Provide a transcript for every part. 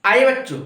आइए बच्चों,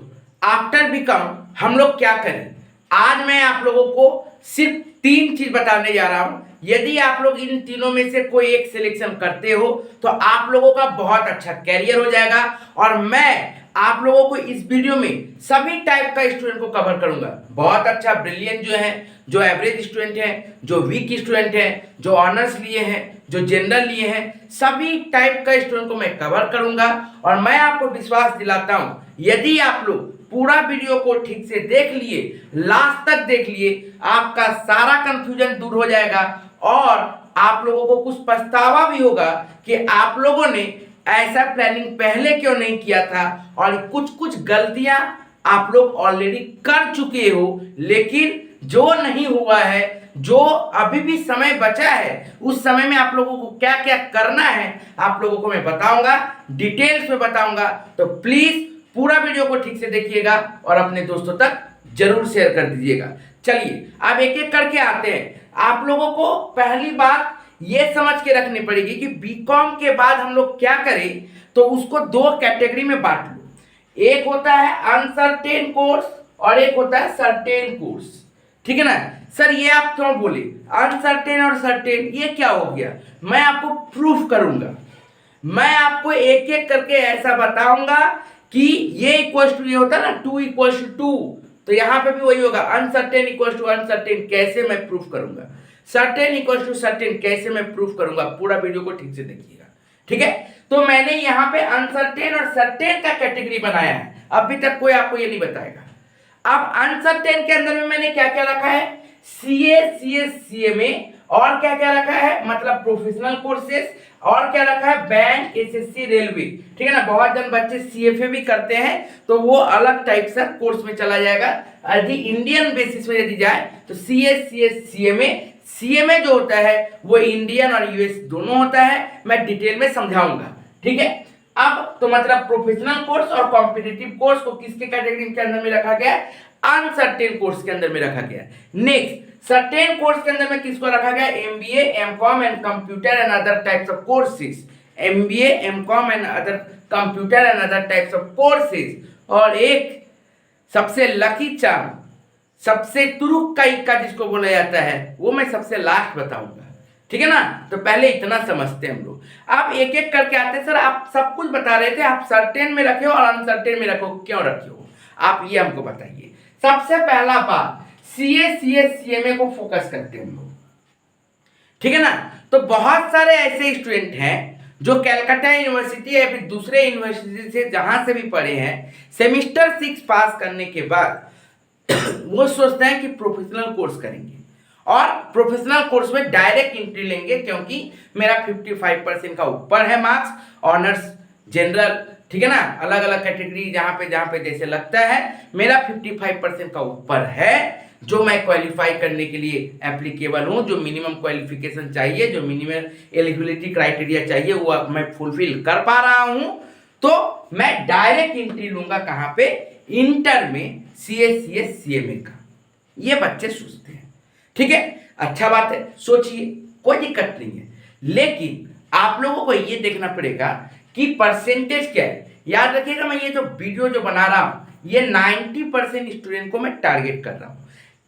after BCom हम लोग क्या करें। आज मैं आप लोगों को सिर्फ 3 चीज बताने जा रहा हूं। यदि आप लोग इन तीनों में से कोई एक सिलेक्शन करते हो तो आप लोगों का बहुत अच्छा कैरियर हो जाएगा। और मैं आप लोगों को इस वीडियो में सभी टाइप का स्टूडेंट को कवर करूंगा। बहुत अच्छा ब्रिलियंट जो है, जो एवरेज स्टूडेंट है, जो वीक स्टूडेंट है, जो ऑनर्स लिए हैं, जो जनरल लिए हैं, सभी टाइप का स्टूडेंट को मैं कवर करूंगा। और मैं आपको विश्वास दिलाता हूं, यदि आप लोग पूरा वीडियो को ठीक से देख लिए, लास्ट तक देख लिए, आपका सारा कंफ्यूजन दूर हो जाएगा और आप लोगों को कुछ पछतावा भी होगा कि आप लोगों ने ऐसा प्लानिंग पहले क्यों नहीं किया था। और कुछ कुछ गलतियां आप लोग ऑलरेडी कर चुके हो, लेकिन जो नहीं हुआ है, जो अभी भी समय बचा है, उस समय में आप लोगों को क्या क्या करना है आप लोगों को मैं बताऊंगा, डिटेल्स में बताऊंगा। तो प्लीज पूरा वीडियो को ठीक से देखिएगा और अपने दोस्तों तक जरूर शेयर कर दीजिएगा। चलिए अब एक एक करके आते हैं। आप लोगों को पहली बात ये समझ के रखनी पड़ेगी कि बीकॉम के बाद हम लोग क्या करें, तो उसको 2 कैटेगरी में बांट लो। एक होता है अनसर्टेन कोर्स और एक होता है सर्टेन कोर्स। ठीक है ना सर, ये आप क्यों बोले अनसर्टेन और सर्टेन, ये क्या हो गया? मैं आपको प्रूफ करूंगा। मैं आपको एक एक करके ऐसा बताऊंगा कि ये इक्वल टू ये होता है ना 2 इक्वल टू 2, तो यहां पे भी वही होगा। अनसर्टेन इक्वल टू अनसर्टेन कैसे मैं प्रूफ करूंगा, सर्टेन इक्वल टू सर्टेन कैसे मैं प्रूफ करूंगा। पूरा वीडियो को ठीक से देखिएगा। ठीक है, तो मैंने यहाँ पे अनसर्टेन और सर्टेन का कैटेगरी बनाया है। अभी तक कोई आपको ये नहीं बताएगा। अब अनसर्टेन के अंदर में मैंने क्या क्या रखा है, सीए, सीएस, सीएमए, और क्या क्या रखा है मतलब प्रोफेशनल कोर्सेस, और क्या रखा है बैंक, एसएससी, रेलवे। ठीक है ना, बहुत जन बच्चे सीएफए भी करते हैं तो वो अलग टाइप से कोर्स में चला जाएगा। यदि इंडियन बेसिस में यदि जाए तो सीएस, सीएस, सीएमए। सीएमए जो होता है वो इंडियन और यूएस दोनों होता है, मैं डिटेल में समझाऊंगा। ठीक है, अब तो मतलब प्रोफेशनल कोर्स और कॉम्पिटिटिव कोर्स को किसके कैटेगरी के अंदर में रखा गया है, अनसर्टेन कोर्स के अंदर में रखा गया है। नेक्स्ट सर्टेन कोर्स के अंदर में किसको रखा गया, MBA, M Com and computer and other types of courses. MBA, M Com and other computer and other types of courses. और एक सबसे लकी चार्म, सबसे तुरुक का इक्का जिसको बोला जाता है, वो मैं सबसे लास्ट बताऊंगा। ठीक है ना, तो पहले इतना समझते हैं हम लोग। आप एक एक करके आते हैं। सर आप सब कुछ बता रहे थे, आप सर्टेन में रखे हो और अनसर्टेन में रखो, क्यों रखे हो आप ये हमको बताइए। सबसे पहला बात, सीए, सीएस, सीएमए को फोकस करते हैं हम लोग। ठीक है ना, तो बहुत सारे ऐसे स्टूडेंट हैं जो कलकत्ता यूनिवर्सिटी या फिर दूसरे यूनिवर्सिटी से जहां से भी पढ़े हैं, सेमेस्टर 6 पास करने के बाद वो सोचते हैं कि प्रोफेशनल कोर्स करेंगे और प्रोफेशनल कोर्स में डायरेक्ट एंट्री लेंगे, क्योंकि मेरा 55% का ऊपर है मार्क्स, ऑनर्स, जनरल, ठीक है ना, अलग अलग कैटेगरी जहां पे जैसे लगता है मेरा 55% का ऊपर है, जो मैं क्वालिफाई करने के लिए एप्लीकेबल हूं, जो मिनिमम क्वालिफिकेशन चाहिए, जो मिनिमम एलिजिबिलिटी क्राइटेरिया चाहिए वो अब मैं फुलफिल कर पा रहा हूं, तो मैं डायरेक्ट एंट्री लूंगा कहां पे, इंटर में, सीएस, सीएस, सीएमए का। ये बच्चे सोचते हैं। ठीक है, अच्छा बात है, सोचिए, कोई दिक्कत नहीं है। लेकिन आप लोगों को ये देखना पड़ेगा कि परसेंटेज क्या है। याद रखिएगा, मैं ये जो वीडियो जो बना रहा हूं ये 90% स्टूडेंट को मैं टारगेट कर रहा हूं।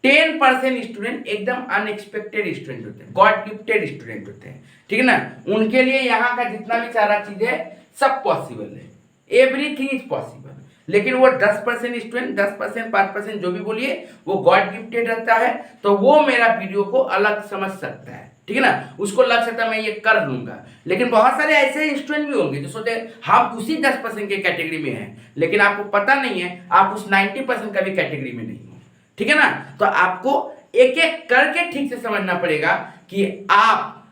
10% स्टूडेंट एकदम अनएक्सपेक्टेड स्टूडेंट होते हैं, गॉड गिफ्टेड स्टूडेंट होते हैं। ठीक है ना, उनके लिए यहाँ का जितना भी सारा चीज है सब पॉसिबल है, एवरीथिंग इज पॉसिबल। लेकिन वो 10% स्टूडेंट, 10%, 5% जो भी बोलिए, वो गॉड गिफ्टेड रहता है, तो वो मेरा वीडियो को अलग समझ सकता है। ठीक है ना, उसको लग सकता है मैं ये कर लूंगा। लेकिन बहुत सारे ऐसे स्टूडेंट भी होंगे जो सोचते हम उसी 10% के कैटेगरी में हैं, लेकिन आपको पता नहीं है आप उस 90% का भी कैटेगरी में नहीं हो। ठीक है ना, तो आपको एक एक करके ठीक से समझना पड़ेगा कि आप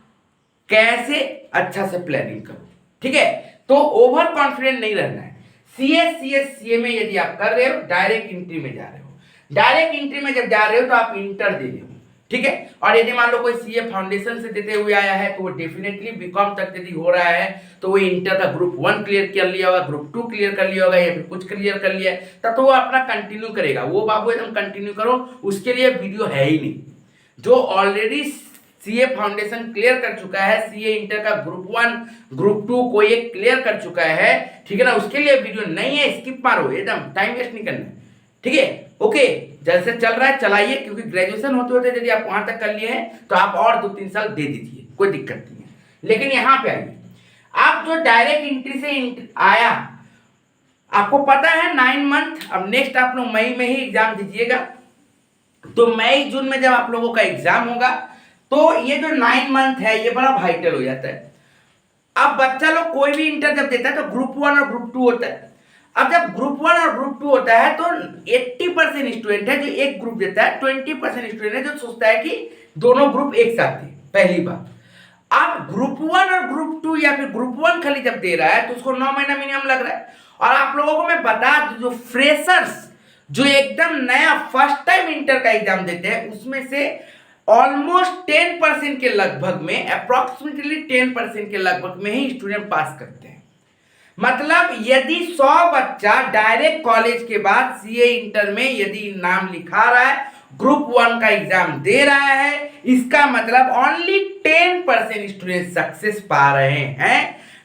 कैसे अच्छा से प्लानिंग करो। ठीक है, तो ओवर कॉन्फिडेंट नहीं रहना है। सीएस, सीएस, सीएमए यदि आप कर रहे हो, डायरेक्ट एंट्री में जा रहे हो। डायरेक्ट एंट्री में जब जा रहे हो तो आप इंटर दे रहे हो। ठीक है, और यदि मान लो कोई सीए फाउंडेशन से देते हुए आया है तो वो डेफिनेटली बीकॉम तक यदि हो रहा है तो वो इंटर का ग्रुप 1 क्लियर कर लिया होगा, ग्रुप 2 क्लियर कर लिया होगा, या फिर कुछ क्लियर कर लिया है, तब तो वो अपना कंटिन्यू करेगा। वो बाबू एकदम कंटिन्यू करो, उसके लिए वीडियो है ही नहीं। जो ऑलरेडी सीए फाउंडेशन क्लियर कर चुका है, सीए इंटर का ग्रुप 1 ग्रुप 2 कोई एक क्लियर कर चुका है, ठीक है ना, उसके लिए वीडियो नहीं है, स्किप मारो, एकदम टाइम वेस्ट नहीं करना, ठीक है। ओके, जैसे चल रहा है चलाइए, क्योंकि ग्रेजुएशन होते होते यदि आप वहां तक कर लिए हैं तो आप और 2-3 साल दे दीजिए, कोई दिक्कत नहीं है। लेकिन यहां पे आइए, आप जो डायरेक्ट एंट्री से आया, आपको पता है 9 मंथ, अब नेक्स्ट आप लोग मई में ही एग्जाम दीजिएगा, तो मई जून में जब आप लोगों का एग्जाम होगा तो ये जो 9 मंथ है ये बड़ा वाइटल हो जाता है। अब बच्चा लोग कोई भी इंटर जब देता है तो ग्रुप 1 और ग्रुप 2 होता है। अब जब ग्रुप 1 और ग्रुप 2 होता है तो 80% स्टूडेंट है जो एक ग्रुप देता है, 20% स्टूडेंट है जो सोचता है कि दोनों ग्रुप एक साथ थे, पहली बात। अब ग्रुप 1 और ग्रुप 2 या फिर ग्रुप 1 खाली जब दे रहा है तो उसको 9 महीना मिनिमम लग रहा है। और आप लोगों को मैं बता दूं, जो फ्रेशर्स जो एकदम नया फर्स्ट टाइम इंटर का एग्जाम देते हैं उसमें से ऑलमोस्ट 10% के लगभग में, अप्रोक्सीमेटली 10% के लगभग में ही स्टूडेंट पास करते हैं। मतलब यदि 100 बच्चा डायरेक्ट कॉलेज के बाद सीए इंटर में यदि नाम लिखा रहा है, ग्रुप 1 का एग्जाम दे रहा है, इसका मतलब ओनली 10% स्टूडेंट सक्सेस पा रहे हैं,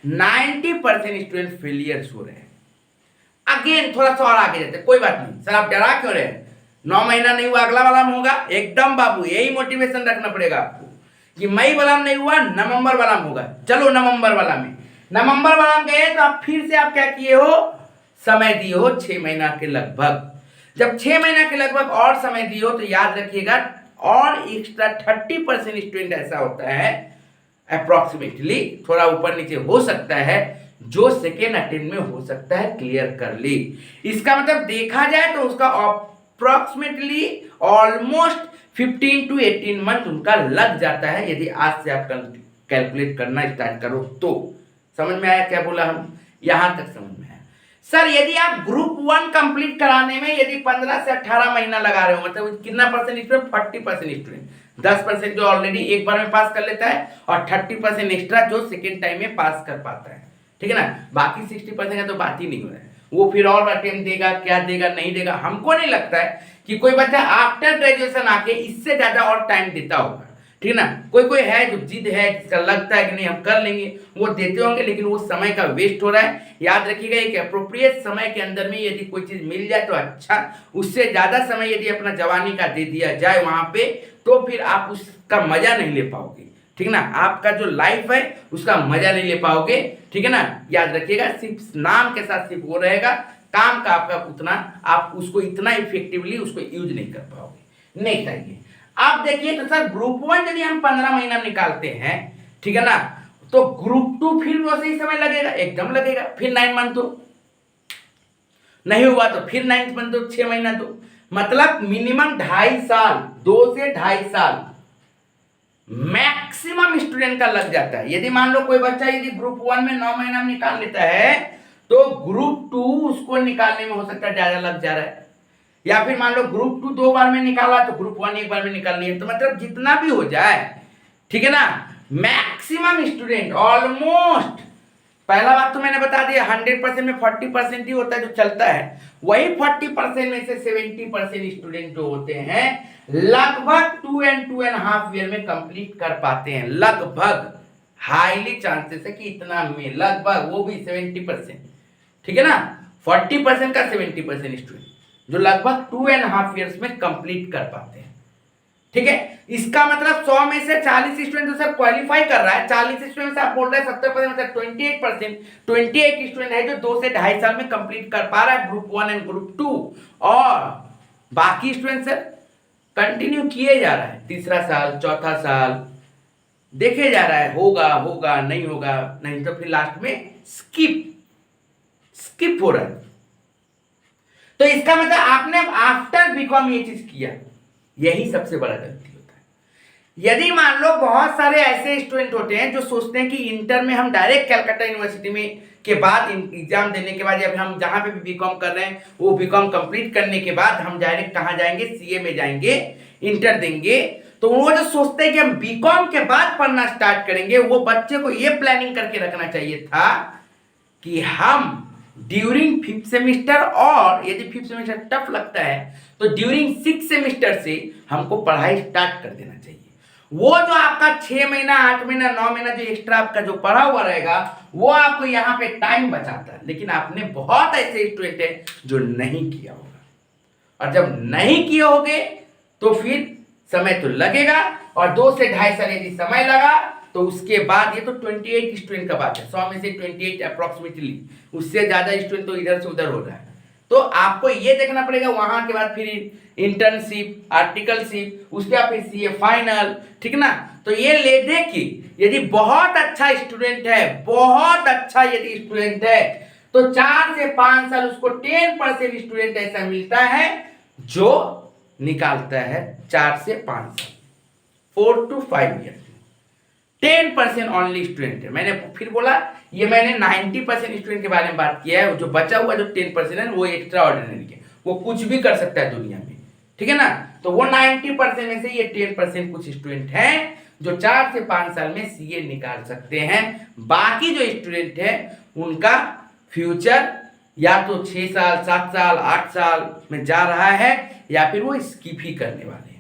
90% स्टूडेंट फेलियर्स हो रहे हैं। अगेन थोड़ा सा और आगे जाते, कोई बात नहीं सर आप डरा क्यों रहे हैं, 9 महीना नहीं हुआ अगला वाला में होगा, एकदम बाबू यही मोटिवेशन रखना पड़ेगा आपको कि मई वाला में नहीं हुआ नवंबर वाला में होगा। चलो नवंबर वाला में गए तो आप फिर से आप क्या किए हो, समय दिए हो 6 महीना के लगभग। जब 6 महीना के लगभग और समय दिए हो तो याद रखिएगा और एक्स्ट्रा 30% स्टूडेंट ऐसा होता है, अप्रोक्सीमेटली थोड़ा ऊपर नीचे हो सकता है, जो सेकेंड अटेम्प्ट में हो सकता है क्लियर कर ली। इसका मतलब देखा जाए तो उसका अप्रोक्सीमेटली ऑलमोस्ट 15 to 18 मंथ उनका लग जाता है, यदि आज से आप कैलकुलेट करना स्टार्ट करो तो। समझ में आया क्या बोला हम, यहां तक समझ में आया। सर यदि आप ग्रुप 1 कंप्लीट कराने में यदि 15 से 18 महीना लगा रहे हो, मतलब कितना परसेंट स्टूडेंट, 40% स्टूडेंट, 10% जो ऑलरेडी एक बार में पास कर लेता है और 30% एक्स्ट्रा जो सेकेंड टाइम में पास कर पाता है, ठीक है ना। बाकी 60% का तो बात ही नहीं हो रहा है, वो फिर और अटेम्प्ट देगा, क्या देगा नहीं देगा। हमको नहीं लगता है कि कोई बच्चा आफ्टर ग्रेजुएशन आके इससे ज्यादा और टाइम देता होगा, ठीक है ना। कोई है जो जिद है, जिसका लगता है कि नहीं हम कर लेंगे, वो देते होंगे, लेकिन वो समय का वेस्ट हो रहा है। याद रखिएगा एक अप्रोप्रिएट समय के अंदर में यदि कोई चीज मिल जाए तो अच्छा, उससे ज्यादा समय यदि अपना जवानी का दे दिया जाए वहां पे तो फिर आप उसका मजा नहीं ले पाओगे, ठीक है ना। आपका जो लाइफ है उसका मजा नहीं ले पाओगे, ठीक है ना। याद रखिएगा सिर्फ नाम के साथ सिर्फ वो रहेगा, काम का आपका उतना, आप उसको इतना इफेक्टिवली उसको यूज नहीं कर पाओगे। नहीं चाहिए। आप देखिए तो सर ग्रुप 1 यदि हम 15 महीना निकालते हैं, ठीक है ना, तो ग्रुप 2 फिर वैसे ही समय लगेगा, एकदम लगेगा, फिर 9 मंथ दो, नहीं हुआ तो फिर 9 मंथ दो, 6 महीना दो, मतलब मिनिमम 2.5 साल, 2 से 2.5 साल मैक्सिमम स्टूडेंट का लग जाता है। यदि मान लो कोई बच्चा यदि ग्रुप 1 में 9 महीना में निकाल लेता है तो ग्रुप 2 उसको निकालने में हो सकता है ज्यादा लग जा रहा है, या फिर मान लो ग्रुप 2 2 बार में निकाला तो ग्रुप 1 एक बार में निकालनी है, तो मतलब जितना भी हो जाए, ठीक है ना, मैक्सिमम स्टूडेंट ऑलमोस्ट, पहला बात तो मैंने बता दिया 100% में 40% ही होता है जो चलता है, वही 40% में से 70% स्टूडेंट जो होते हैं लगभग 2 and 2.5 ईयर में कंप्लीट कर पाते हैं। लगभग हाईली चांसेस है कि इतना में लगभग, वो भी 70%, ठीक है ना, 40% का 70% स्टूडेंट जो लगभग 2.5 ईयर्स में कंप्लीट कर पाते हैं, ठीक है। इसका मतलब 100 में से 40 स्टूडेंट तो सर क्वालिफाई कर रहा है, 40 स्टूडेंट से आप बोल रहे हैं 70% मतलब 28 स्टूडेंट है जो 2 से 2.5 साल में कंप्लीट कर पा रहा है ग्रुप 1 एंड ग्रुप 2, और बाकी स्टूडेंट सर कंटिन्यू किए जा रहा है, तीसरा साल चौथा साल देखे जा रहा है, होगा होगा नहीं होगा, नहीं तो फिर लास्ट में स्किप हो रहा है। तो इसका मतलब आपने आफ्टर बीकॉम ये चीज किया, यही सबसे बड़ा गलती होता है। यदि मान लो बहुत सारे ऐसे स्टूडेंट होते हैं जो सोचते हैं कि इंटर में हम डायरेक्ट कलकत्ता यूनिवर्सिटी में के बाद एग्जाम देने के बाद, जब हम जहां पे भी बीकॉम कर रहे हैं वो बीकॉम कंप्लीट करने के बाद हम डायरेक्ट कहां जाएंगे, सीए में जाएंगे, इंटर देंगे। तो वो जो सोचते हैं कि हम बीकॉम के बाद पढ़ना स्टार्ट करेंगे, वो बच्चे को ये प्लानिंग करके रखना चाहिए था कि हम ड्यूरिंग 5th सेमिस्टर, और यदि 5th सेमिस्टर टफ लगता है तो ड्यूरिंग 6th सेमिस्टर से हमको पढ़ाई स्टार्ट कर देना चाहिए। वो जो आपका 6 महीना 8 महीना 9 महीना जो एक्स्ट्रा आपका जो पढ़ा हुआ रहेगा वो आपको यहाँ पे टाइम बचाता है। लेकिन आपने बहुत ऐसे स्टूडेंट है जो नहीं किया होगा, और जब नहीं किए होगे तो फिर समय तो लगेगा, और 2 से 2.5 साल यदि समय लगा तो उसके बाद ये तो 28 स्टूडेंट का बात है, 100 में से 28 अप्रोक्सीमेटली, उससे ज़्यादा स्टूडेंट तो इधर से उधर हो रहा है। तो आपको ये देखना पड़ेगा, वहां के बाद फिर इंटर्नशिप, आर्टिकलशिप, उसके बाद फिर सीए फाइनल, ठीक ना। तो ये ले दे कि यदि बहुत अच्छा स्टूडेंट है, बहुत अच्छा यदि स्टूडेंट है, तो 4 से 5 साल उसको 10% स्टूडेंट ऐसा मिलता है जो निकालता है 4 से 5 साल, 4 to 5 ईयर, 10% ओनली स्टूडेंट है। मैंने फिर बोला ये मैंने 90% स्टूडेंट के बारे में बात किया है, जो बचा हुआ जो 10% है वो एक्स्ट्रा ऑर्डिनरी है, वो कुछ भी कर सकता है दुनिया में, ठीक है ना। तो वो 90% में से ये 10% कुछ स्टूडेंट हैं जो 4 से 5 साल में सीए निकाल सकते हैं। बाकी जो स्टूडेंट है उनका फ्यूचर या तो 6 साल 7 साल 8 साल में जा रहा है, या फिर वो स्किप ही करने वाले हैं।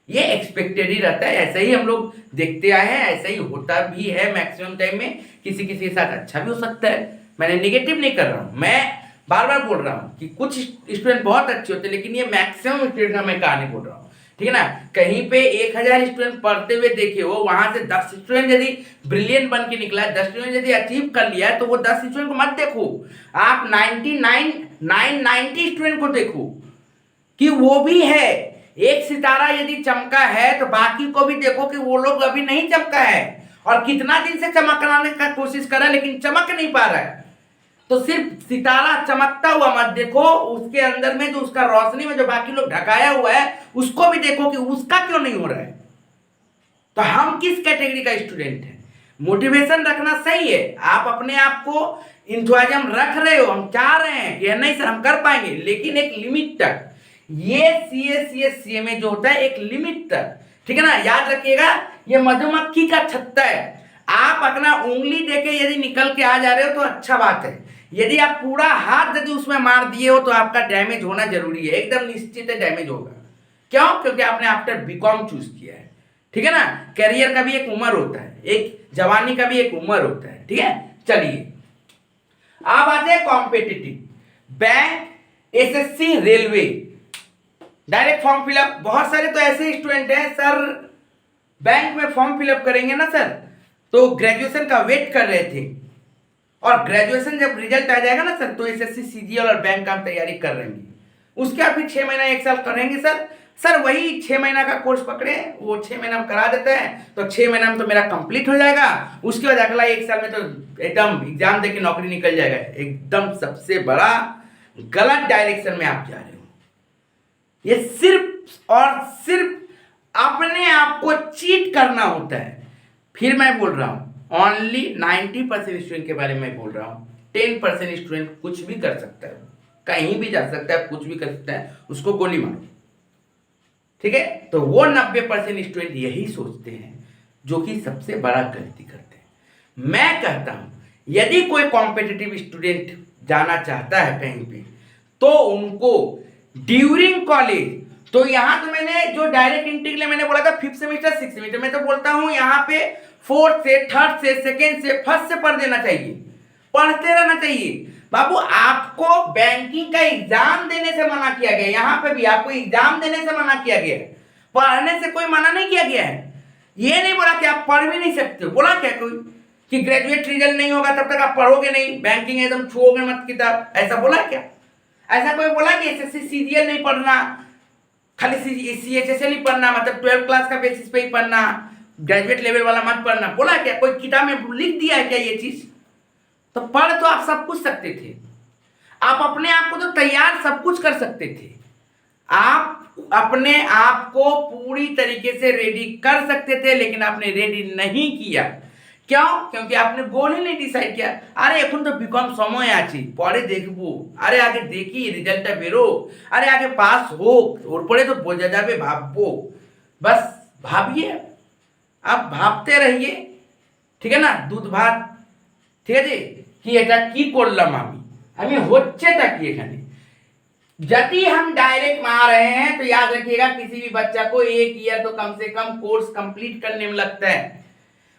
ये एक्सपेक्टेड ही रहता है, ऐसा ही हम लोग देखते आए हैं, ऐसा ही होता भी है मैक्सिमम टाइम में। किसी किसी के साथ अच्छा भी हो सकता है, मैंने निगेटिव नहीं कर रहा हूँ, मैं बार बार बोल रहा हूँ कि कुछ स्टूडेंट बहुत अच्छे होते हैं, लेकिन ये मैक्सिमम स्टूडेंट का मैं कहानी बोल रहा हूँ, ठीक है ना। कहीं पे 1000 स्टूडेंट पढ़ते हुए देखे हो, वहां से 10 स्टूडेंट यदि ब्रिलियंट बन के निकला है, 10 स्टूडेंट यदि अचीव कर लिया है, तो वो 10 स्टूडेंट को मत देखो, आप 990 स्टूडेंट को देखो कि वो भी है। एक सितारा यदि चमका है तो बाकी को भी देखो कि वो लोग अभी नहीं चमका है, और कितना दिन से चमकाने का कोशिश कर रहा है लेकिन चमक नहीं पा रहा है। तो सिर्फ सितारा चमकता हुआ मत देखो, उसके अंदर में जो उसका रोशनी में जो बाकी लोग ढकाया हुआ है उसको भी देखो कि उसका क्यों नहीं हो रहा है। तो हम किस कैटेगरी का स्टूडेंट है? मोटिवेशन रखना सही है, आप अपने आप को इंथुजियाज्म रख रहे हो, हम चाह रहे हैं कि नहीं सर हम कर पाएंगे, लेकिन एक लिमिट तक। ये सीए में जो होता है एक लिमिट तक, ठीक है ना। याद रखिएगा ये मधुमक्खी का छत्ता है, आप अपना उंगली देके यदि निकल के आ जा रहे हो तो अच्छा बात है, यदि आप पूरा हाथ यदि उसमें मार दिए हो तो आपका डैमेज होना जरूरी है, एकदम निश्चित है डैमेज होगा। क्यों? क्योंकि आपने आफ्टर बीकॉम चूज किया है, ठीक है ना। करियर का भी एक उम्र होता है, एक जवानी का भी एक उम्र होता है, ठीक है। चलिए अब आते हैं competitive bank, SSC, railway, direct form fill up. बहुत सारे तो ऐसे स्टूडेंट हैं सर बैंक में फॉर्म फिलअप करेंगे ना सर, तो ग्रेजुएशन का वेट कर रहे थे, और ग्रेजुएशन जब रिजल्ट आ जाएगा ना सर तो एसएससी सीजीएल और बैंक का हम तैयारी कर रहे हैं, उसके बाद फिर 6 महीना 1 साल करेंगे सर वही 6 महीना का कोर्स पकड़े, वो 6 महीना में करा देते हैं, तो 6 महीना में तो मेरा कंप्लीट हो जाएगा, उसके बाद अगला 1 साल में तो एकदम एग्जाम देके नौकरी निकल जाएगा। एकदम सबसे बड़ा गलत डायरेक्शन में आप जा रहे हो। ये सिर्फ और सिर्फ अपने आप को चीट करना होता है। फिर मैं बोल रहा हूं ओनली 90% स्टूडेंट के बारे में बोल रहा हूं, 10% स्टूडेंट कुछ भी कर सकता है, कहीं भी जा सकता है, कुछ भी कर सकता है, उसको गोली मारो, ठीक है। तो वो 90% स्टूडेंट यही सोचते हैं जो कि सबसे बड़ा गलती करते हैं। मैं कहता हूं यदि कोई कॉम्पिटिटिव स्टूडेंट जाना चाहता है कहीं पे, तो उनको ड्यूरिंग कॉलेज, तो यहां तो मैंने जो डायरेक्ट एंट्री के लिए मैंने बोला था 5th सेमेस्टर 6th सेमेस्टर, मैं तो बोलता हूं यहां पे 4th से 3rd से 2nd से 1st से पढ़ देना चाहिए, पढ़ते रहना चाहिए। बाबू आपको बैंकिंग का एग्जाम देने से मना किया गया, यहां पे भी आपको एग्जाम देने से मना किया गया है, पढ़ने से कोई मना नहीं किया गया है। ये नहीं बोला कि आप पढ़ भी नहीं सकते हो, बोला क्या कोई कि ग्रेजुएट रिजल्ट नहीं होगा तब तक आप पढ़ोगे नहीं, बैंकिंग एकदम छुओगे मत किताब, ऐसा बोला क्या? ऐसा कोई बोला कि एसएससी सीजीएल नहीं पढ़ना, खाली सीएचएसएल ही पढ़ना, मतलब 12th क्लास का बेसिस पे ही पढ़ना, ग्रेजुएट लेवल वाला मत पढ़ना, बोला क्या? कोई किताब में लिख दिया है क्या ये चीज? तो पढ़ तो आप सब कुछ सकते थे, आप अपने आप को तो तैयार सब कुछ कर सकते थे, आप अपने आप को पूरी तरीके से रेडी कर सकते थे, लेकिन आपने रेडी नहीं किया। क्यों? क्योंकि आपने गोल ही नहीं डिसाइड किया। अरे এখন তো বিকম সময় আছে, পরে দেখবো, আরে আগে দেখি রেজাল্টটা বেরো, আরে আগে পাস হোক, ওর পরে তো বোঝা যাবে, ভাববো। बस ভাবিয়ে, आप ভাবতে रहिए, ঠিক আছে না, দুধ ভাত, ঠিক আছে, কি এটা কি করলাম আমি হচ্ছেটা কি এখানে। यदि हम डायरेक्ट में आ रहे हैं तो याद रखिएगा किसी भी बच्चा को 1 ईयर तो कम से कम कोर्स कंप्लीट करने में लगता है।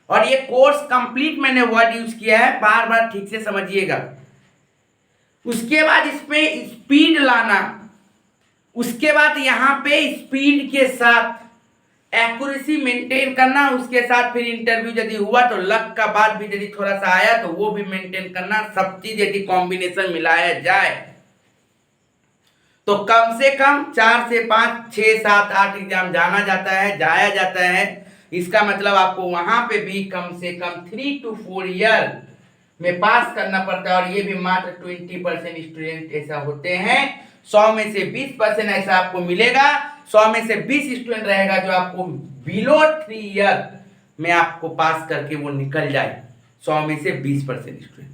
और ये कोर्स कंप्लीट मैंने वर्ड यूज किया है, बार बार ठीक से समझिएगा। उसके बाद इसमें स्पीड लाना, उसके बाद यहाँ पे स्पीड के साथ एक्यूरेसी मेंटेन करना, उसके साथ फिर इंटरव्यू यदि हुआ तो लक का बात भी यदि थोड़ा सा आया तो वो भी मेंटेन करना। सब चीज यदि कॉम्बिनेशन मिलाया जाए तो कम से कम 4 से 5, 6, 7, 8 एग्जाम जाया जाता है। इसका मतलब आपको वहां पे भी कम से कम 3 to 4 ईयर में पास करना पड़ता है। और ये भी मात्र 20% स्टूडेंट ऐसा होते हैं। 100 में से 20% ऐसा आपको मिलेगा। 100 में से 20 स्टूडेंट रहेगा जो आपको बिलो 3 ईयर में आपको पास करके वो निकल जाए। 100 में से 20% स्टूडेंट।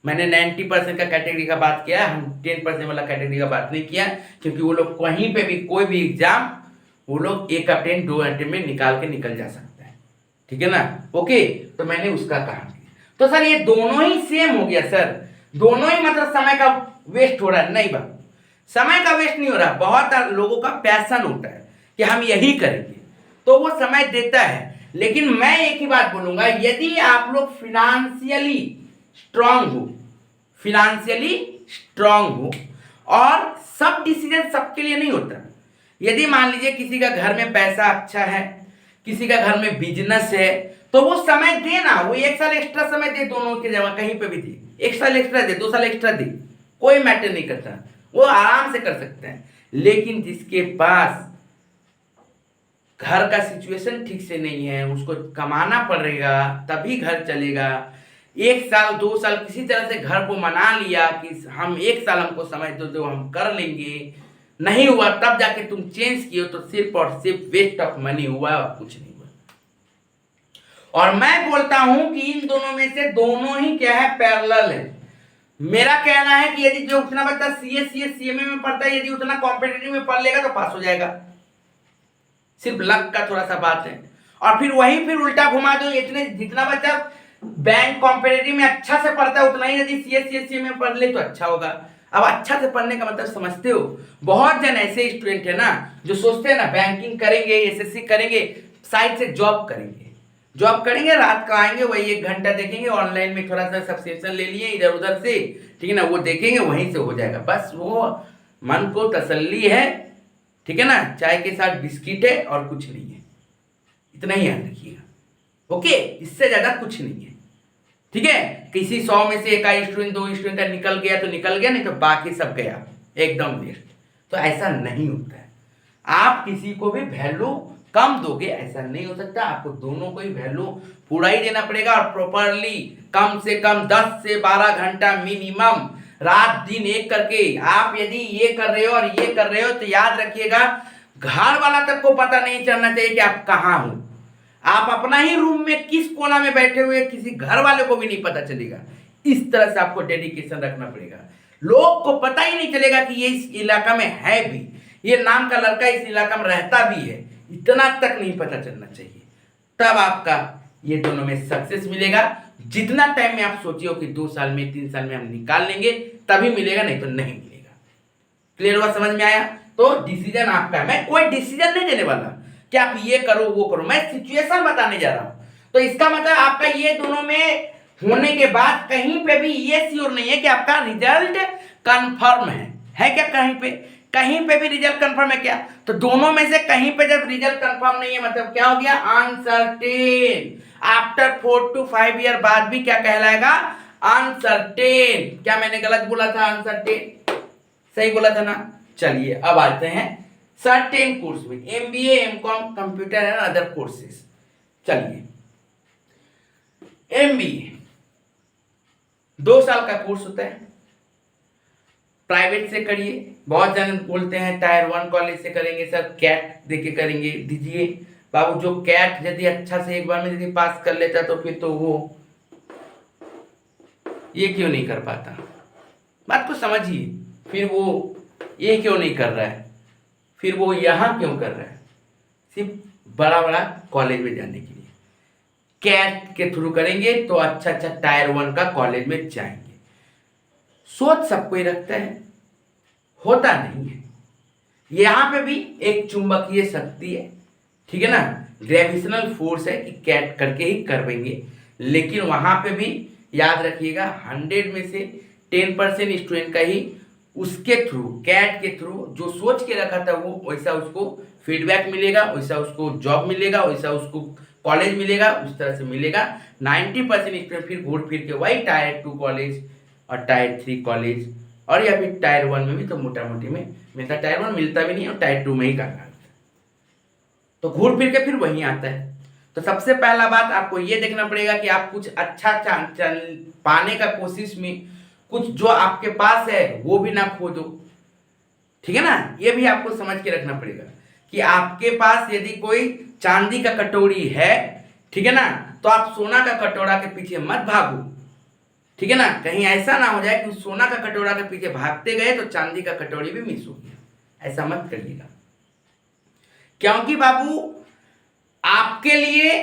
मैंने 90% का कैटेगरी का बात किया, हम 10% वाला कैटेगरी का बात नहीं किया, क्योंकि वो लोग कहीं पे भी कोई भी एग्जाम वो लोग 1 अटेम्प्ट 2 अटेम्प्ट में निकाल के निकल जा सकता है। ठीक है ना? ओके, तो मैंने उसका कहा। तो सर ये दोनों ही सेम हो गया सर, दोनों ही मतलब समय का वेस्ट हो रहा है। नहीं बात, समय का वेस्ट नहीं हो रहा। बहुत लोगों का पैशन होता है कि हम यही करेंगे, तो वो समय देता है। लेकिन मैं एक ही बात बोलूंगा, यदि आप लोग फिनेंशियली स्ट्रांग हो और सब डिसीजन सबके लिए नहीं होता। यदि मान लीजिए किसी का घर में पैसा अच्छा है, किसी का घर में बिजनेस है, तो वो समय दे ना, वो 1 साल एक्स्ट्रा समय दे, दोनों के जमा कहीं पे भी दे, 1 साल एक्स्ट्रा दे, 2 साल एक्स्ट्रा दे, कोई मैटर नहीं करता, वो आराम से कर सकते हैं। लेकिन जिसके पास घर का सिचुएशन ठीक से नहीं है, उसको कमाना पड़ेगा तभी घर चलेगा। 1 साल 2 साल किसी तरह से घर को मना लिया कि हम 1 साल हमको समय दो, जो हम कर लेंगे, नहीं हुआ तब जाके तुम चेंज किए, तो सिर्फ और सिर्फ वेस्ट ऑफ मनी हुआ और कुछ नहीं हुआ। और मैं बोलता हूं कि इन दोनों में से दोनों ही क्या है, पैरेलल है। मेरा कहना है कि यदि जो उतना बच्चा सीएमए में पढ़ता है, यदि उतना कॉम्पिटिटिव में पढ़ लेगा तो पास हो जाएगा। सिर्फ लक का थोड़ा सा बात है। और फिर वही फिर उल्टा घुमा दो, इतने जितना बच्चा बैंक कॉम्पिटिटिव में अच्छा से पढ़ता है उतना ही यदि सीएससी में पढ़ ले तो अच्छा होगा। अब अच्छा से पढ़ने का मतलब समझते हो? बहुत जन ऐसे स्टूडेंट है ना जो सोचते हैं ना बैंकिंग करेंगे, एसएससी करेंगे, साइड से जॉब करेंगे, रात को आएंगे, वही 1 घंटा देखेंगे, ऑनलाइन में थोड़ा सा सब्सक्रिप्शन ले लिए इधर उधर से, ठीक है ना, वो देखेंगे, वहीं से हो जाएगा। बस वो मन को तसल्ली है, ठीक है ना, चाय के साथ बिस्किट है और कुछ नहीं है, इतना ही याद रखिएगा। ओके, इससे ज्यादा कुछ नहीं है। ठीक है, किसी 100 में से 1 स्टूडेंट 2 स्टूडेंट का निकल गया तो निकल गया, नहीं तो बाकी सब गया एकदम वेस्ट। तो ऐसा नहीं होता है। आप किसी को भी वैल्यू कम दोगे ऐसा नहीं हो सकता। आपको दोनों को ही वैल्यू पूरा ही देना पड़ेगा और प्रॉपरली कम से कम 10 से 12 घंटा मिनिमम रात दिन एक करके। आप यदि ये कर रहे हो और ये कर रहे हो तो याद रखिएगा घर वाला तक को पता नहीं चलना चाहिए कि आप कहाँ हो। आप अपना ही रूम में किस कोना में बैठे हुए किसी घर वाले को भी नहीं पता चलेगा। इस तरह से आपको डेडिकेशन रखना पड़ेगा। लोग को पता ही नहीं चलेगा कि ये इस इलाका में है भी, ये नाम का लड़का इस इलाका में रहता भी है, इतना तक नहीं पता चलना चाहिए। तब आपका ये दोनों में सक्सेस मिलेगा। जितना टाइम में आप सोचिए हो कि 2 साल में 3 साल में हम निकाल लेंगे तभी मिलेगा, नहीं तो नहीं मिलेगा। क्लियर हुआ, समझ में आया? तो डिसीजन आपका है। मैं कोई डिसीजन नहीं देने वाला कि आप ये करो वो करो, मैं सिचुएशन बताने जा रहा हूं। तो इसका मतलब आपका ये दोनों में होने के बाद कहीं पे भी ये श्योर नहीं है कि आपका रिजल्ट कंफर्म है क्या? कहीं पे भी रिजल्ट कंफर्म है क्या? तो दोनों में से कहीं पे जब रिजल्ट कंफर्म नहीं है मतलब क्या हो गया? अनसर्टेन। आफ्टर 4 to 5 ईयर बाद भी क्या कहलाएगा? अनसर्टेन। क्या मैंने गलत बोला था? अनसर्टेन सही बोला था ना? चलिए अब आते हैं सर्टेन कोर्स में, MBA, M Com, computer and other courses. चलिए, एमबीए 2 साल का कोर्स होता है, प्राइवेट से करिए। बहुत जन बोलते हैं टायर 1 कॉलेज से करेंगे सर, कैट देके करेंगे। दीजिए बाबू, जो कैट यदि अच्छा से एक बार में यदि पास कर लेता तो फिर तो वो ये क्यों नहीं कर पाता? बात को समझिए। फिर वो ये क्यों नहीं कर रहा है, फिर वो यहाँ क्यों कर रहा है? सिर्फ बड़ा बड़ा कॉलेज में जाने के लिए। कैट के थ्रू करेंगे तो अच्छा अच्छा टायर 1 का कॉलेज में जाएंगे। सोच सबको ही रखता है, होता नहीं है। यहाँ पे भी एक चुंबकीय शक्ति है, ठीक है ना, ग्रेविटेशनल फोर्स है कि कैट करके ही करवेंगे। लेकिन वहाँ पे भी याद रखिएगा 100 में से 10% स्टूडेंट का ही उसके थ्रू, कैट के थ्रू जो सोच के रखा था वो वैसा उसको फीडबैक मिलेगा, वैसा उसको जॉब मिलेगा, वैसा उसको कॉलेज मिलेगा, उस तरह से मिलेगा। 90% स्टूडेंट फिर घूर फिर के वही टायर 2 कॉलेज और टायर 3 कॉलेज और या फिर टायर 1 में भी तो मोटा मोटी में मिलता, टायर 1 मिलता भी नहीं और टायर 2 में ही करना, तो घूर फिर के फिर वहीं आता है। तो सबसे पहला बात आपको ये देखना पड़ेगा कि आप कुछ अच्छा पाने का कोशिश में कुछ जो आपके पास है वो भी ना खो दो, ठीक है ना। ये भी आपको समझ के रखना पड़ेगा कि आपके पास यदि कोई चांदी का कटोरी है, ठीक है ना, तो आप सोना का कटोरा के पीछे मत भागो, ठीक है ना। कहीं ऐसा ना हो जाए कि सोना का कटोरा के पीछे भागते गए तो चांदी का कटोरी भी मिस हो गया, ऐसा मत करिएगा। क्योंकि बाबू आपके लिए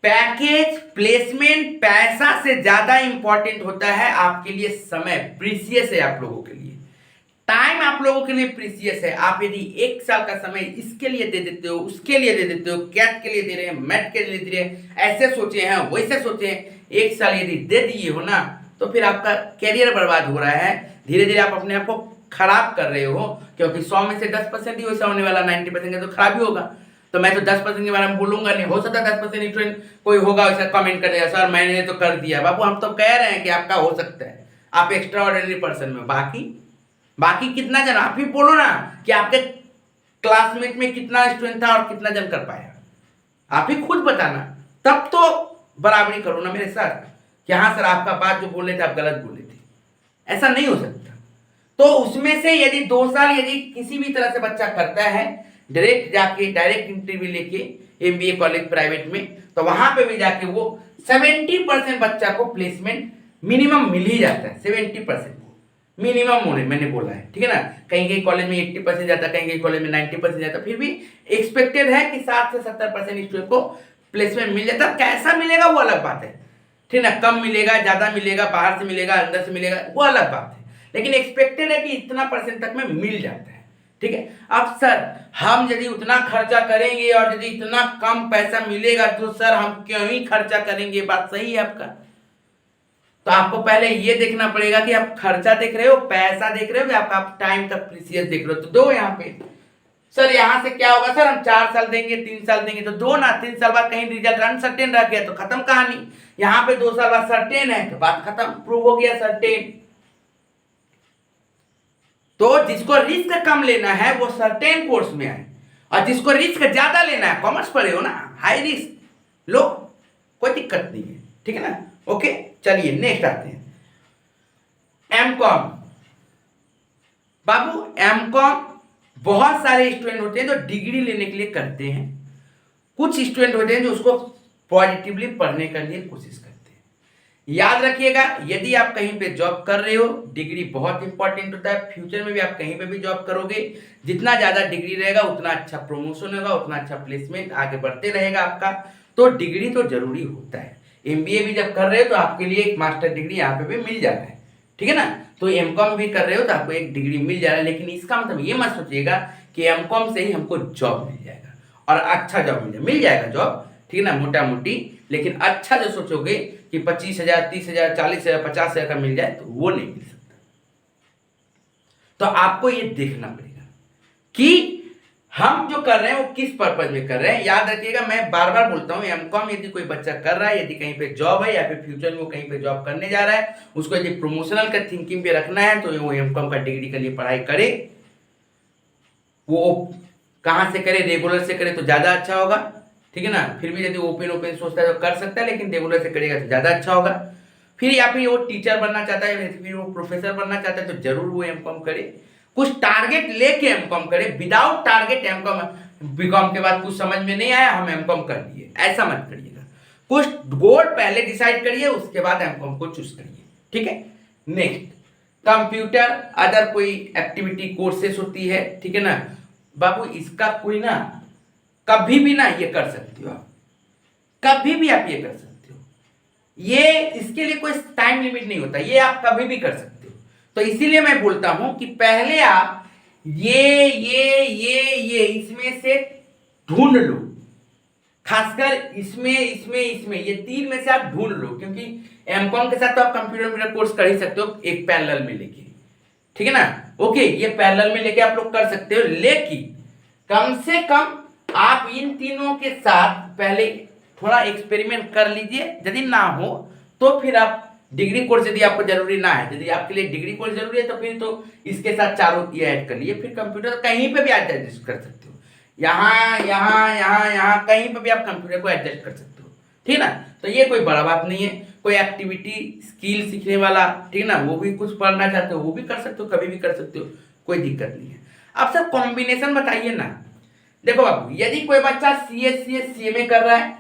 पैकेज, प्लेसमेंट, पैसा से ज्यादा इंपॉर्टेंट होता है आपके लिए समय। प्रीसियस है आप लोगों के लिए, टाइम आप लोगों के लिए प्रीसियस है। आप यदि 1 साल का समय इसके लिए दे देते हो, उसके लिए दे देते हो, कैट के लिए दे रहे हैं, मैट के लिए दे रहे हैं, ऐसे सोचे हैं वैसे सोचे हैं, 1 साल यदि दे दिए हो ना तो फिर आपका कैरियर बर्बाद हो रहा है। धीरे धीरे आप अपने आप को खराब कर रहे हो, क्योंकि 100 में से 10% ही वैसा होने वाला, 90% का तो खराब ही होगा। तो मैं तो 10% के बारे में बोलूंगा नहीं, हो सकता है 10% स्टूडेंट कोई होगा वैसा कमेंट करेगा, सर मैंने तो कर दिया। बाबू हम तो कह रहे हैं कि आपका हो सकता है, आप एक्स्ट्रा ऑर्डिनरी पर्सन में। बाकी कितना जन, आप ही बोलो ना कि आपके क्लासमेट में कितना स्टूडेंट था और कितना जन कर पाया, आप ही खुद बताना, तब तो बराबरी करो ना मेरे साथ कि हाँ सर आपका बात जो बोल रहे थे आप गलत बोले थे, ऐसा नहीं हो सकता। तो उसमें से यदि 2 साल यदि किसी भी तरह से बच्चा करता है, डायरेक्ट इंटरव्यू लेके एमबीए कॉलेज प्राइवेट में, तो वहां पे भी जाके वो 70% बच्चा को प्लेसमेंट मिनिमम मिल ही जाता है। 70% को मिनिमम होने मैंने बोला है, ठीक है ना। कहीं कहीं कॉलेज में 80% जाता है, कहीं कहीं कॉलेज में 90% जाता है, फिर भी एक्सपेक्टेड है कि 60 से 70% स्टूडेंट को प्लेसमेंट मिल जाता है। कैसा मिलेगा वो अलग बात है, ठीक है ना, कम मिलेगा, ज्यादा मिलेगा, बाहर से मिलेगा, अंदर से मिलेगा, वो अलग बात है, लेकिन एक्सपेक्टेड है कि इतना परसेंट तक में मिल जाता है, ठीक है। अब सर हम यदि उतना खर्चा करेंगे और यदि इतना कम पैसा मिलेगा तो सर हम क्यों ही खर्चा करेंगे, बात सही है आपका। तो आपको पहले ये देखना पड़ेगा कि आप खर्चा देख रहे हो, पैसा देख रहे हो, कि आपका टाइम का प्रीसियस देख रहे हो, तो दो यहाँ पे। सर यहाँ से क्या होगा, सर हम 4 साल देंगे, 3 साल देंगे, तो दो ना। 3 साल बाद कहीं रिजल्ट अनसर्टेन रह गया तो खत्म कहानी। यहाँ पे 2 साल बाद सर्टेन है तो बात खत्म, प्रूव हो गया सर्टेन। तो जिसको रिस्क कम लेना है वो सर्टेन कोर्स में आए, और जिसको रिस्क ज्यादा लेना है, कॉमर्स पढ़े हो ना, हाई रिस्क लो, कोई दिक्कत नहीं है, ठीक है ना। ओके चलिए नेक्स्ट आते हैं एमकॉम। बाबू एमकॉम बहुत सारे स्टूडेंट होते हैं जो डिग्री लेने के लिए करते हैं, कुछ स्टूडेंट होते हैं जो उसको पॉजिटिवली पढ़ने के लिए कोशिश करते हैं। याद रखिएगा यदि आप कहीं पे जॉब कर रहे हो, डिग्री बहुत इंपॉर्टेंट होता है। फ्यूचर में भी आप कहीं पे भी जॉब करोगे, जितना ज्यादा डिग्री रहेगा उतना अच्छा प्रमोशन होगा, उतना अच्छा प्लेसमेंट आगे बढ़ते रहेगा आपका। तो डिग्री तो जरूरी होता है। एमबीए भी जब कर रहे हो तो आपके लिए एक मास्टर डिग्री यहाँ पे भी मिल जाता है, ठीक है ना। तो एमकॉम भी कर रहे हो तो आपको एक डिग्री मिल जा रहा है, लेकिन इसका मतलब ये मत सोचिएगा कि एमकॉम से ही हमको जॉब मिल जाएगा और अच्छा जॉब मिल जाएगा जॉब, ठीक है ना, मोटा मोटी। लेकिन अच्छा जो सोचोगे कि 25,000, 30,000, 40,000, 50,000 का मिल जाए, तो वो नहीं मिल सकता। तो आपको ये देखना पड़ेगा कि हम जो कर रहे हैं वो किस पर्पज में कर रहे हैं। याद रखिएगा मैं बार बार बोलता हूं, एमकॉम यदि कोई बच्चा कर रहा है, यदि कहीं पे जॉब है या फिर फ्यूचर में वो कहीं पे जॉब करने जा रहा है, उसको यदि प्रमोशनल का थिंकिंग पे रखना है तो वो एमकॉम का डिग्री के लिए पढ़ाई करे। वो कहां से करे, रेगुलर से करे तो ज्यादा अच्छा होगा, ठीक है ना। फिर भी यदि ओपन सोचता है तो कर सकता है, लेकिन रेगुलर से करेगा तो ज्यादा अच्छा होगा। फिर या फिर वो टीचर बनना चाहता है, फिर वो प्रोफेसर बनना चाहता है, तो जरूर वो एमकॉम करे। कुछ टारगेट लेके एमकॉम करे, विदाउट टारगेट एमकॉम, बीकॉम के बाद कुछ समझ में नहीं आया हम एमकॉम कर लिए, ऐसा मत करिएगा। कुछ गोल पहले डिसाइड करिए, उसके बाद एमकॉम को चूज करिए, ठीक है। नेक्स्ट कंप्यूटर अदर कोई एक्टिविटी कोर्सेस होती है, ठीक है ना बाबू। इसका कोई ना कभी भी ना ये कर सकते हो आप, कभी भी आप ये कर सकते हो, ये इसके लिए कोई टाइम लिमिट नहीं होता, ये आप कभी भी कर सकते हो। तो इसीलिए मैं बोलता हूं कि पहले आप ये इसमें से ढूंढ लो, खासकर इसमें ये तीन में से आप ढूंढ लो, क्योंकि एमकॉम के साथ तो आप कंप्यूटर कोर्स कर ही सकते हो एक पैरेलल में लेके, ठीक है ना। ओके, ये पैरेलल में लेके आप लोग कर सकते हो, लेकिन कम से कम आप इन तीनों के साथ पहले थोड़ा एक्सपेरिमेंट कर लीजिए। यदि ना हो तो फिर आप डिग्री कोर्स, यदि आपको जरूरी ना है, यदि आपके लिए डिग्री कोर्स जरूरी है तो फिर तो इसके साथ चारों ये ऐड कर लिए, फिर कंप्यूटर कहीं पे भी आप एडजस्ट कर सकते हो, यहाँ कहीं पे भी आप कंप्यूटर को एडजस्ट कर सकते हो, ठीक है ना। तो ये कोई बड़ा बात नहीं है। कोई एक्टिविटी स्किल सीखने वाला, ठीक है ना, वो भी कुछ पढ़ना चाहते हो वो भी कर सकते हो, कभी भी कर सकते हो, कोई दिक्कत नहीं है। अब सर कॉम्बिनेशन बताइए ना। देखो बाबू, यदि कोई बच्चा CMA कर रहा है,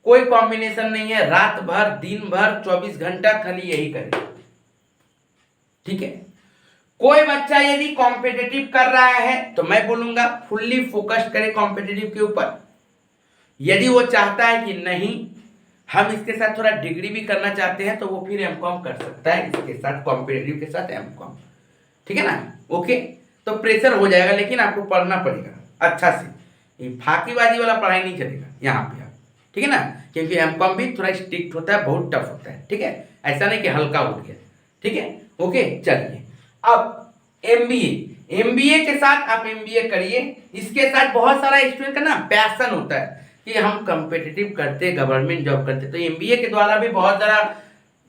कोई कॉम्बिनेशन नहीं है, रात भर दिन भर 24 घंटा खाली यही करे, ठीक है। कोई बच्चा यदि कॉम्पिटिटिव कर रहा है तो मैं बोलूंगा फुल्ली फोकस्ड करे कॉम्पिटिटिव के ऊपर। यदि वो चाहता है कि नहीं हम इसके साथ थोड़ा डिग्री भी करना चाहते हैं तो वो फिर एमकॉम कर सकता है इसके साथ, कॉम्पिटिटिव के साथ एमकॉम, ठीक है ना। ओके, तो प्रेशर हो जाएगा, लेकिन आपको पढ़ना पड़ेगा अच्छा से, फाकीबाजी वाला पढ़ाई नहीं चलेगा यहाँ पे, ठीक है ना, क्योंकि एमकॉम भी थोड़ा स्ट्रिक्ट होता है, बहुत टफ होता है, ठीक है, ऐसा नहीं कि हल्का हो गया, ठीक है। ओके, चलिए अब एमबीए के साथ आप एमबीए करिए। इसके साथ बहुत सारा स्टूडेंट का ना पैशन होता है कि हम कॉम्पिटिटिव करते, गवर्नमेंट जॉब करते, तो एमबीए के द्वारा भी बहुत सारा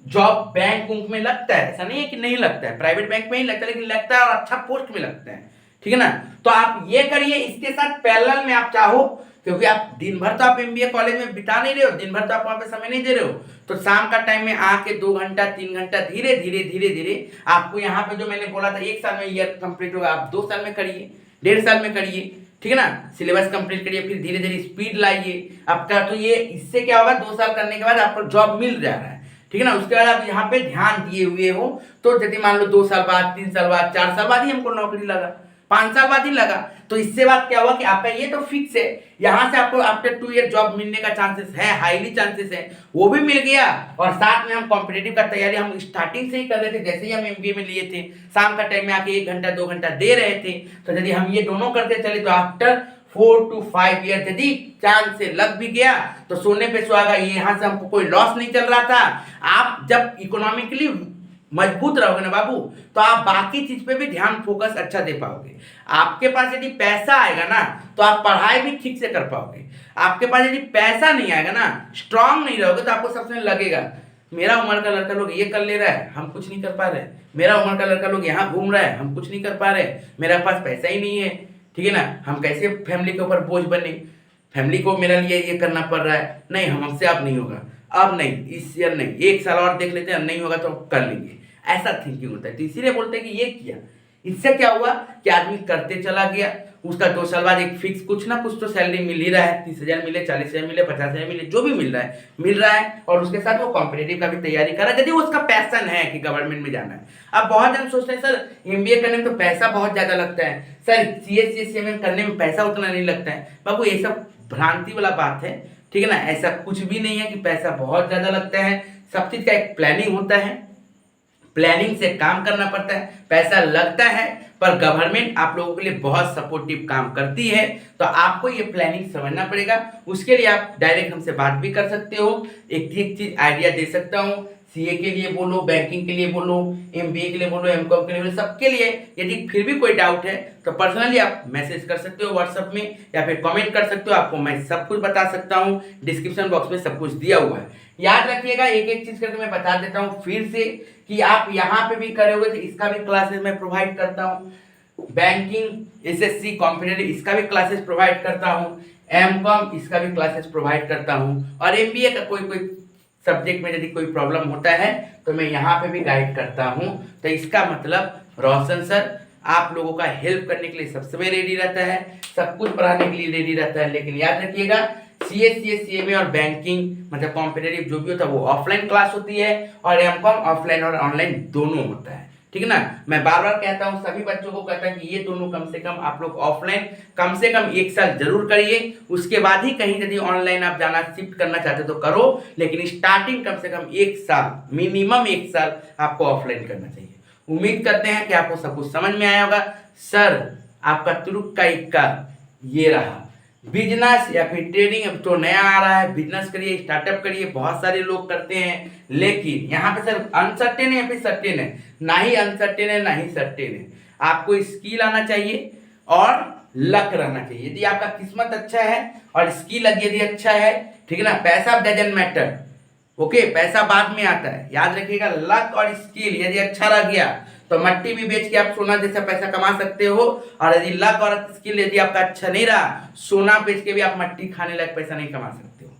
जॉब बैंक उंक में लगता है, ऐसा नहीं है कि नहीं लगता है, प्राइवेट बैंक में ही लगता है, लेकिन लगता है और अच्छा पोस्ट में लगता है, ठीक है ना। तो आप ये करिए, इसके साथ पैरेलल में आप चाहो, क्योंकि आप दिन भर तो आप एमबीए कॉलेज में बिता नहीं रहे हो, दिन भर तो आप वहां पे समय नहीं दे रहे हो, तो शाम का टाइम में आके 2 घंटा 3 घंटा धीरे धीरे आपको यहाँ पे जो मैंने बोला था 1 साल में ईयर कंप्लीट होगा, आप 2 साल में करिए, 1.5 साल में करिए, ठीक है ना। सिलेबस कंप्लीट करिए, फिर धीरे धीरे स्पीड लाइए आपका, तो ये इससे क्या होगा, 2 साल करने के बाद आपको जॉब मिल जा रहा है, ठीक है ना। उसके बाद आप यहाँ पे ध्यान दिए हुए हो, तो यदि मान लो 2 साल बाद, 3 साल बाद, 4 साल बाद ही हमको नौकरी लगा, 5 साल बाद ही लगा, तो इससे बात क्या हुआ कि आपका ये तो फिक्स है, यहाँ से आपको आफ्टर 2 ईयर जॉब मिलने का चांसेस है, हाईली चांसेस है, वो भी मिल गया। और साथ में हम कॉम्पिटिटिव का तैयारी हम स्टार्टिंग से ही कर रहे थे, जैसे ही हम एमबीए में लिए थे, शाम का टाइम में आके 1 घंटा 2 घंटा दे रहे थे, तो यदि हम ये दोनों करते चले तो आफ्टर 4 to 5 ईयर यदि चांस से लग भी गया तो सोने पे सुहागा, ये यहाँ से हमको कोई लॉस नहीं चल रहा था। आप जब इकोनॉमिकली मजबूत रहोगे ना बाबू, तो आप बाकी चीज पे भी ध्यान फोकस अच्छा दे पाओगे। आपके पास यदि पैसा आएगा ना तो आप पढ़ाई भी ठीक से कर पाओगे। आपके पास यदि पैसा नहीं आएगा ना, स्ट्रांग नहीं रहोगे, तो आपको सबसे लगेगा मेरा उम्र का लड़का लोग ये कर ले रहा है, हम कुछ नहीं कर पा रहे, मेरा उम्र का लड़का लोग यहाँ घूम रहा है, हम कुछ नहीं कर पा रहे, मेरा पास पैसा ही नहीं है, ठीक है ना, हम कैसे फैमिली के ऊपर बोझ बने, फैमिली को मेरे लिए ये करना पड़ रहा है, नहीं हमसे अब नहीं होगा, अब नहीं, इस ईयर नहीं, 1 साल और देख लेते हैं, नहीं होगा तो कर लेंगे, ऐसा थिंकिंग होता है। तो इसीलिए बोलते हैं कि ये किया, इससे क्या हुआ कि आदमी करते चला गया, उसका 2 साल बाद एक फिक्स कुछ ना कुछ तो सैलरी मिल ही रहा है, 30,000 मिले, 40,000 मिले, 50,000 मिले, जो भी मिल रहा है, और उसके साथ वो कॉम्पिटिटिव का भी तैयारी कर रहा है, यदि उसका पैशन है कि गवर्नमेंट में जाना है। अब बहुत जन सोचते हैं सर एमबीए करने में तो पैसा बहुत ज्यादा लगता है, सर CMA करने में पैसा उतना नहीं लगता है। बाबू ये सब भ्रांति वाला बात है, ठीक है ना, ऐसा कुछ भी नहीं है कि पैसा बहुत ज्यादा लगता है। सब चीज का एक प्लानिंग होता है, प्लानिंग से काम करना पड़ता है, पैसा लगता है, पर गवर्नमेंट आप लोगों के लिए बहुत सपोर्टिव काम करती है, तो आपको ये प्लानिंग समझना पड़ेगा। उसके लिए आप डायरेक्ट हमसे बात भी कर सकते हो, एक चीज आइडिया दे सकता हूँ, सीए के लिए बोलो, बैंकिंग के लिए बोलो, एमबीए के लिए बोलो, एमकॉम के लिए बोलो, सबके लिए। यदि फिर भी कोई डाउट है तो पर्सनली आप मैसेज कर सकते हो व्हाट्सएप में, या फिर कमेंट कर सकते हो, आपको मैं सब कुछ बता सकता हूँ, डिस्क्रिप्शन बॉक्स में सब कुछ दिया हुआ है। याद रखिएगा, एक एक चीज करके मैं बता देता हूँ फिर से, कि आप यहाँ पे भी करोगे तो इसका भी क्लासेस मैं प्रोवाइड करता हूँ, बैंकिंग एसएससी कॉम्पिटिटिव इसका भी क्लासेस प्रोवाइड करता हूँ, एमकॉम इसका भी क्लासेस प्रोवाइड करता हूँ, और एमबीए का कोई सब्जेक्ट में यदि कोई प्रॉब्लम होता है तो मैं यहाँ पे भी गाइड करता हूँ। तो इसका मतलब रोशन सर आप लोगों का हेल्प करने के लिए सब समय रेडी रहता है, सब कुछ पढ़ाने के लिए रेडी रहता है। लेकिन याद रखिएगा, CMA और बैंकिंग मतलब कॉम्पिटिटिव जो भी होता है वो ऑफलाइन क्लास होती है, और एमकॉम ऑफलाइन और ऑनलाइन दोनों होता है, ठीक है ना। मैं बार बार कहता हूँ, सभी बच्चों को कहता हूँ कि ये दोनों कम से कम आप लोग ऑफलाइन कम से कम 1 साल जरूर करिए, उसके बाद ही कहीं यदि ऑनलाइन आप जाना शिफ्ट करना चाहते हो तो करो, लेकिन स्टार्टिंग कम से कम 1 साल, मिनिमम 1 साल आपको ऑफलाइन करना चाहिए। उम्मीद करते हैं कि आपको सब कुछ समझ में आया होगा। सर आपका तुरुक का इक्का ये रहा। बिजनेस या फिर ट्रेडिंग अब तो नया आ रहा है, बिजनेस करिए, स्टार्टअप करिए, बहुत सारे लोग करते हैं, लेकिन यहाँ पे सर अनसर्टेन है या फिर सर्टेन है? ना ही अनसर्टेन है ना ही सर्टेन है। आपको स्किल आना चाहिए और लक रहना चाहिए। यदि आपका किस्मत अच्छा है और स्किल यदि अच्छा है, ठीक है ना, पैसा डजंट मैटर, ओके, पैसा बाद में आता है, याद रखिएगा। लक और स्किल यदि अच्छा रह गया तो मट्टी भी बेच के आप सोना जैसा पैसा कमा सकते हो, और यदि लक और स्किल यदि आपका अच्छा नहीं रहा, सोना बेच के भी आप मट्टी खाने लायक पैसा नहीं कमा सकते हो,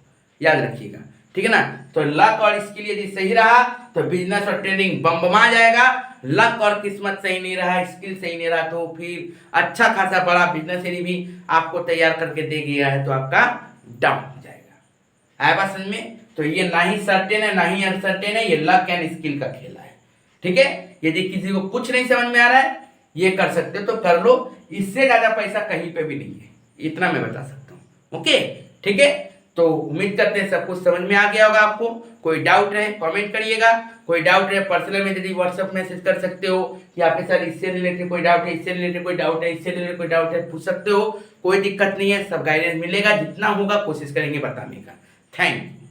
याद रखिएगा, ठीक है ना। तो लक और स्किल यदि सही रहा तो बिजनेस और ट्रेडिंग बम जाएगा। लक और किस्मत सही नहीं रहा, स्किल सही नहीं रहा, तो फिर अच्छा खासा बड़ा बिजनेस यदि भी आपको तैयार करके दे गया है तो आपका डाउन हो जाएगा। आया बात समझ में? तो ये ना ही सर्टेन है ना ही अनसर्टेन है, ये लक एंड स्किल का खेल है, ठीक है। यदि किसी को कुछ नहीं समझ में आ रहा है, ये कर सकते हो तो कर लो, इससे ज्यादा पैसा कहीं पे भी नहीं है, इतना मैं बता सकता हूँ, ओके, ठीक है। तो उम्मीद करते हैं सब कुछ समझ में आ गया होगा आपको। कोई डाउट है कमेंट करिएगा, कोई डाउट है पर्सनल में यदि व्हाट्सएप मैसेज कर सकते हो कि आपके साथ इससे रिलेटेड कोई डाउट है, इससे रिलेटेड कोई डाउट है, इससे रिलेटेड कोई डाउट है, पूछ सकते हो, कोई दिक्कत नहीं है, सब गाइडेंस मिलेगा, जितना होगा कोशिश करेंगे बताने का। Thank you.